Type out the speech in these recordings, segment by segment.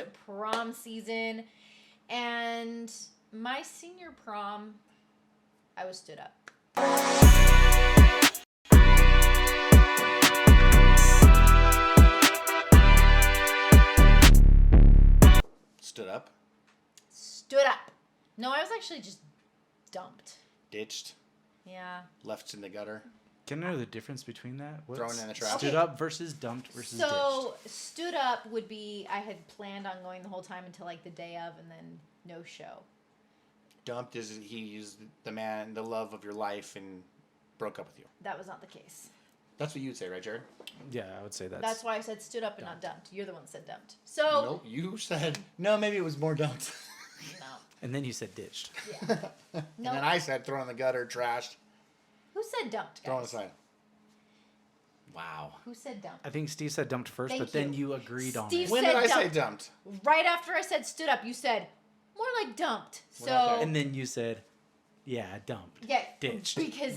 prom season. And my senior prom, I was stood up. Stood up? Stood up. No, I was actually just dumped. Ditched? Yeah. Left in the gutter? Can I know the difference between that? Thrown in the trash? Stood up versus dumped versus ditched. So, stood up would be, I had planned on going the whole time until like the day of, and then no show. Dumped is he used the love of your life, and broke up with you. That was not the case. That's what you'd say, right, Jared? Yeah, I would say That's why I said stood up and dumped. not dumped. You're the one that said dumped. So. Nope, you said, no, maybe it was more dumped. No. And then you said ditched. Yeah. And No. then I said thrown in the gutter, trashed. Who said dumped, guys? Thrown aside. Wow. Who said dumped? I think Steve said dumped first, Thank but then you. you agreed on Steve it. When said did I say dumped. dumped? Right after I said stood up, you said more like dumped. So. Okay. And then you said, yeah, dumped. Yeah, Ditched. because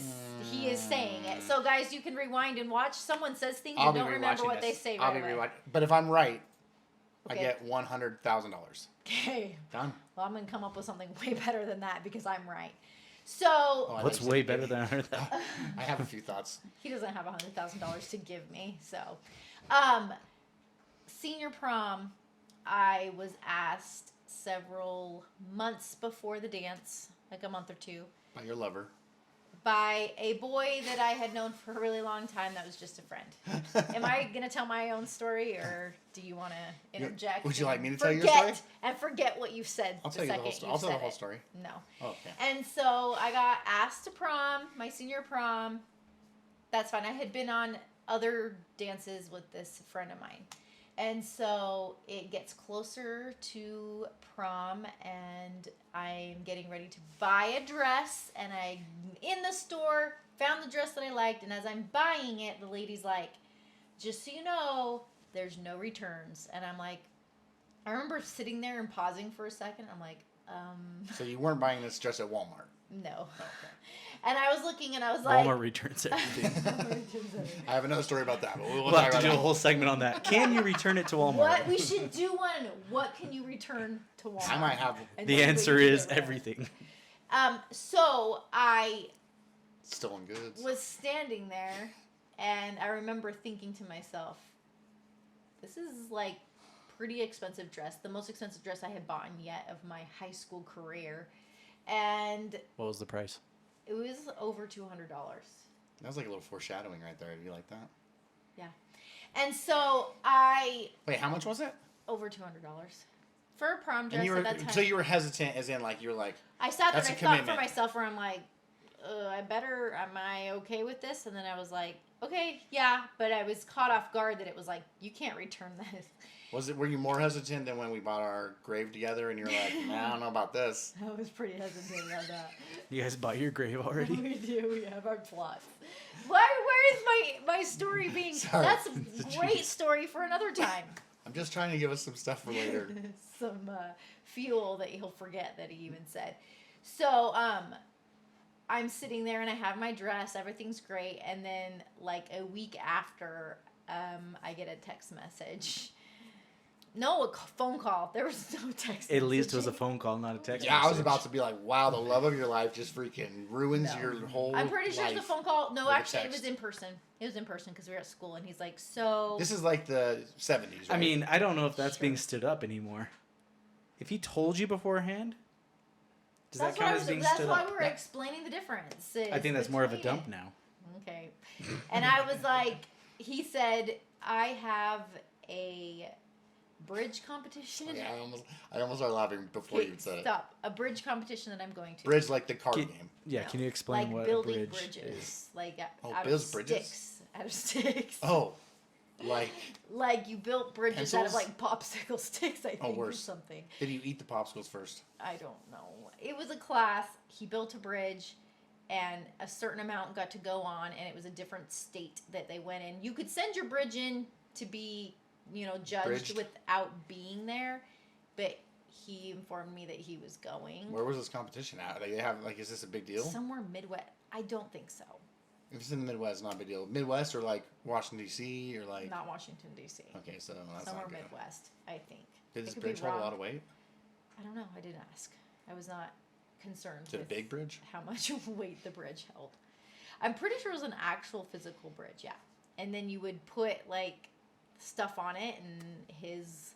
he is saying it. So, guys, you can rewind and watch. Someone says things I'll and be don't remember rewatching what they this. say I'll right be away. But if I'm right, I Okay. get $100,000. Okay. Done. Well, I'm going to come up with something way better than that because I'm right. So, Oh, I What's thought you way said better maybe. than 100,000? I have a few thoughts. he doesn't have $100,000 to give me. So, senior prom, I was asked several months before the dance, like a month or two, By your lover. by a boy that I had known for a really long time that was just a friend. Am I going to tell my own story, or do you want to interject? Would you like and me to tell your story? And forget what you said I'll the tell you the second whole story. I'll tell the whole story. No. Oh, okay. And so I got asked to prom, my senior prom. That's fine. I had been on other dances with this friend of mine. And so it gets closer to prom, and I'm getting ready to buy a dress. And I, in the store, found the dress that I liked. And as I'm buying it, the lady's like, just so you know, there's no returns. And I'm like, I remember sitting there and pausing for a second. I'm like, So you weren't buying this dress at Walmart? no. Okay. And I was looking, and I was like, Walmart returns everything. I have another story about that, but we'll We'll talk have to about do a that. whole segment on that. Can you return it to Walmart? What? We should do one. What can you return to Walmart? I might have And The then answer we is do it. everything. So I stolen goods. was standing there, and I remember thinking to myself, this is like pretty expensive dress. The most expensive dress I had bought yet of my high school career. And What was the price? it was over $200. That was like a little foreshadowing right there. Do you like that? Yeah. And so Wait, how much was it? over $200 for a prom dress And you were at that time. so you were hesitant, as in like you were like, I sat there That's and a I thought for commitment. myself where I'm like, am I okay with this? And then I was like, okay, yeah. But I was caught off guard that it was like, you can't return this. were you more hesitant than when we bought our grave together and you're like, nah, I don't know about this? I was pretty hesitant about that. You guys bought your grave already? We do. We have our plots. Where is my story being? Sorry. That's a great story for another time. I'm just trying to give us some stuff for later. Some fuel that he'll forget that he even said. So I'm sitting there and I have my dress. Everything's great. And then like a week after, I get a text message. No, a phone call. There was no text. At least it was a messaging. phone call, not a text Yeah, I was message. about to be like, wow, the love of your life just freaking ruins No. your whole I'm pretty sure it's a life. phone call. No, with a actually, it was text. in person. It was in person because we were at school, and he's like, "So." This is like the 70s, right? I mean, I don't know if that's Sure. being stood up anymore. If he told you beforehand, does that's that count why as being that's stood why up? we were explaining the difference. I think that's more of a dump now. Okay. And I was like, he said, I have a bridge competition. Okay, I almost started laughing before you Okay, said it. stop. A bridge competition that I'm going to. Bridge like the card Can- game. Yeah, No. can you explain like what a building bridge bridges, is? like Oh, out builds of bridges? sticks, out of sticks. Oh, like, Like you built bridges out of Pencils? like popsicle sticks, I think, or worse. something. did you eat the popsicles first? I don't know. It was a class. He built a bridge, and a certain amount got to go on, and it was a different state that they went in. You could send your bridge in to be, judged Bridged? without being there, but he informed me that he was going Where was this competition at? Like, they have, like, is this a big deal? somewhere Midwest. I don't think so. If it's in the Midwest, it's not a big deal. Midwest or like Washington D.C. or like. Not Washington D.C. Okay, so that's Somewhere not good. Midwest, I think. Did this could be bridge hold a wrong. lot of weight? I don't know. I didn't ask. I was not concerned Is it a with big bridge? how much weight the bridge held. I'm pretty sure it was an actual physical bridge, yeah. And then you would put like stuff on it, and his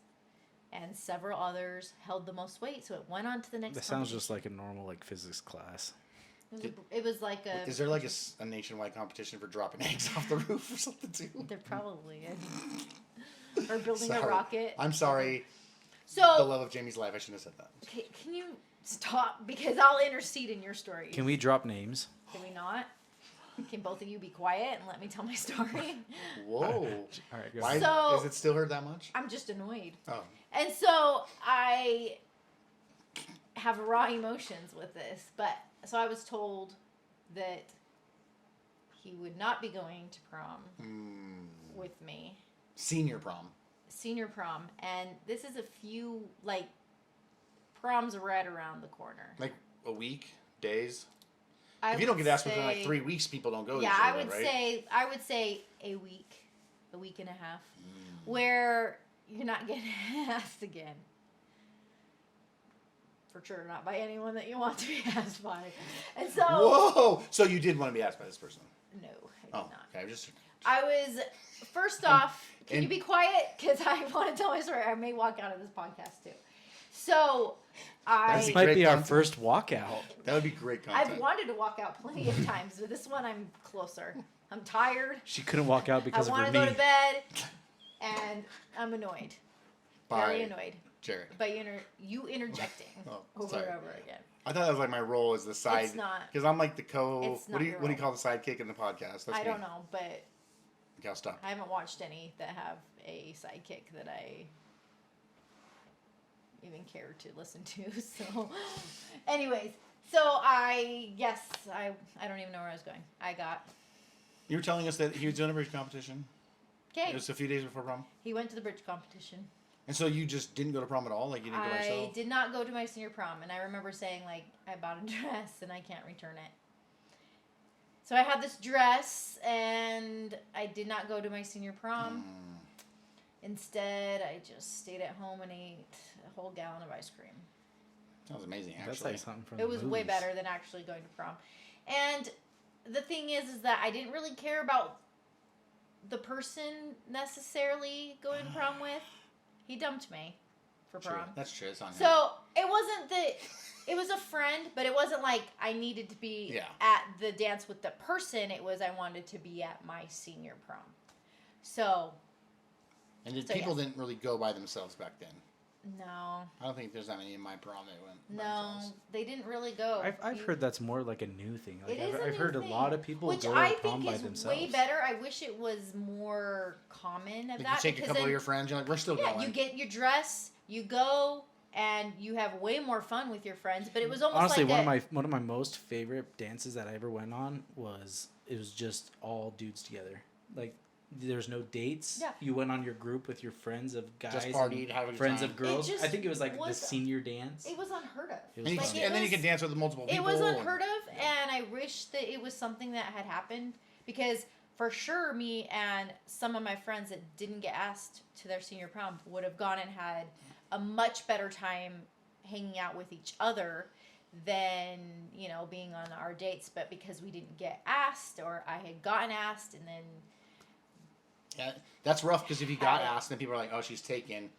and several others held the most weight, so it went on to the next. That sounds just like a normal like physics class. It was like a. Is there like a nationwide competition for dropping eggs off the roof or something too? There probably is. Or building a Sorry. rocket. I'm sorry. The So love of Jamie's life. I shouldn't have said that. can you stop, because I'll intercede in your story. Can we drop names? Can we not? Can both of you be quiet and let me tell my story? Whoa. All right, go. Why So- is it still hurt that much? I'm just annoyed. Oh. And so I have raw emotions with this. But so I was told that he would not be going to prom with me. Senior prom. Senior prom. And this is a few, like, proms right around the corner. Like a week, days. I If you don't would get asked within like say- 3 weeks, people don't go. Yeah, usually, I would right? say a week and a half, where you're not getting asked again. For sure, not by anyone that you want to be asked by. And so, Whoa! So you did want to be asked by this person? no, I did Oh, not. okay. I was, first off, can you and- be quiet? Because I want to tell my story. I may walk out of this podcast too. So, That's This a might great be our content. first walkout. That would be great content. I've wanted to walk out plenty of times, but this one I'm closer. I'm tired. She couldn't walk out I because of want her to go knee. to bed, and I'm annoyed. Very By annoyed Jared. by you interjecting Oh, over sorry. and over again. I thought that was like my role as the side. It's not. Because I'm like the It's what not do you your what do you role. call the sidekick in the podcast? That's I me. don't know, but Okay, I'll stop. I haven't watched any that have a sidekick that I even care to listen to. So, anyways, so I don't even know where I was going. You were telling us that he was doing a bridge competition. Okay. It was a few days before prom. He went to the bridge competition. And so you just didn't go to prom at all? Like you didn't go by I yourself? did not go to my senior prom, and I remember saying, like, I bought a dress and I can't return it. So I had this dress, and I did not go to my senior prom. Instead, I just stayed at home and ate a whole gallon of ice cream. That was amazing, actually. That's like something from It was the way movies. better than actually going to prom. And the thing is that I didn't really care about the person necessarily going to prom with. He dumped me for True. prom. That's true. It's on him. So it wasn't that it was a friend, but it wasn't like I needed to be Yeah. at the dance with the person. It was I wanted to be at my senior prom. So And so people yes. didn't really go by themselves back then. no, I don't think there's that many in my prom that went by no, themselves. they didn't really go. I've heard that's more like a new thing. Like It is a I've new heard thing, a lot of people which go I to prom think by is themselves. way better. I wish it was more common of Like that. you take a because couple of then- your friends, you're like, we're still yeah, going. you get your dress, you go, and you have way more fun with your friends. But it was almost Honestly, like one of my most favorite dances that I ever went on was just all dudes together. Like there's no dates. Yeah. You went on your group with your friends of guys, Just and partied, having a friends time. of girls. just I think it was like the was- senior dance. it was unheard of. It was And, you, fun. Like, it and then you was- can dance with multiple It people. was and- unheard of, and I wish that it was something that had happened because for sure me and some of my friends that didn't get asked to their senior prom would have gone and had a much better time hanging out with each other than, you know, being on our dates. But because we didn't get asked, or I had gotten asked and then Yeah, that's rough because if you got Had it. asked, then people are like, oh, she's taken.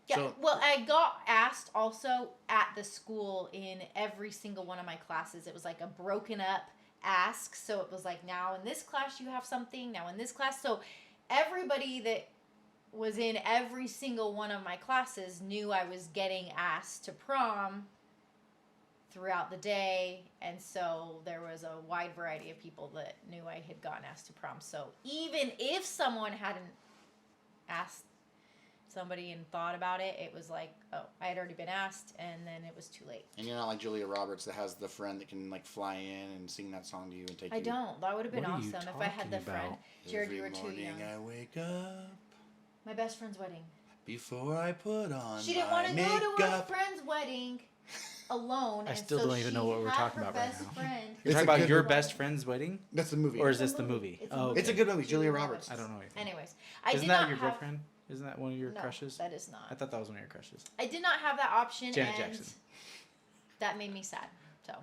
yeah, So- well, I got asked also at the school in every single one of my classes. It was like a broken up ask. So it was like, now in this class you have something, now in this class. So everybody that was in every single one of my classes knew I was getting asked to prom throughout the day. And so there was a wide variety of people that knew I had gotten asked to prom. So even if someone hadn't asked somebody and thought about it, it was like, oh, I had already been asked, and then it was too late. And you're not like Julia Roberts that has the friend that can like fly in and sing that song to you and take I you. don't. That would have been What are you awesome if I had the talking friend. about? Jared, Every you were too morning young. I wake up My best friend's wedding. before I put on She didn't my want to go to her makeup. friend's wedding alone. I and still so don't even know she what we're had talking her about right best now. Friend. You're It's talking a about good your one. best friend's wedding, That's the movie. or It's is a this the movie. movie? It's a Oh, movie. It's a good movie. Julia Roberts. I don't know. Anyways, I Isn't did that not your have, girlfriend? Isn't that one of your No, crushes? that is not. I thought that was one of your crushes. I did not have that option, Janet and Jackson. that made me sad. So.